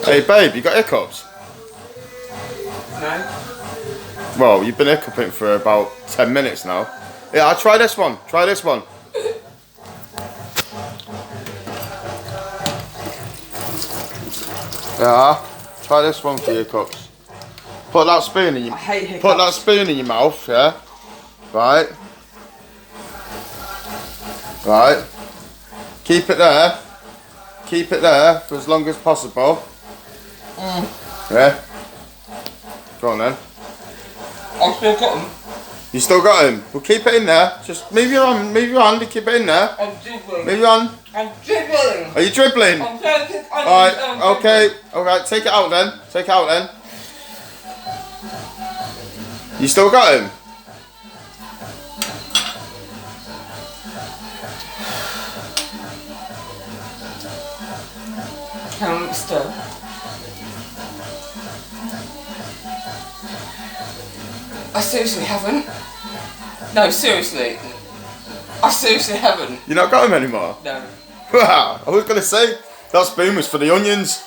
Hey babe, you got hiccups? No. Well, you've been hiccuping for about 10 minutes now. Yeah, I'll try this one. Try this one. Yeah, try this one for your hiccups. Put that spoon in your. I hate hiccups. Put that spoon in your mouth. Yeah. Right. Right. Keep it there. Keep it there for as long as possible. Yeah. Go on then. I've still got them. You still got him? Well, keep it in there. Just move your hand and keep it in there. I'm dribbling. Move your hand. I'm dribbling. Are you dribbling? I'm trying to. Alright, okay. Alright, take it out then. Take it out then. You still got him? Can I still? I seriously haven't. No, seriously. I seriously haven't. You not got him anymore? No. Wow, I was gonna say that spoon was for the onions.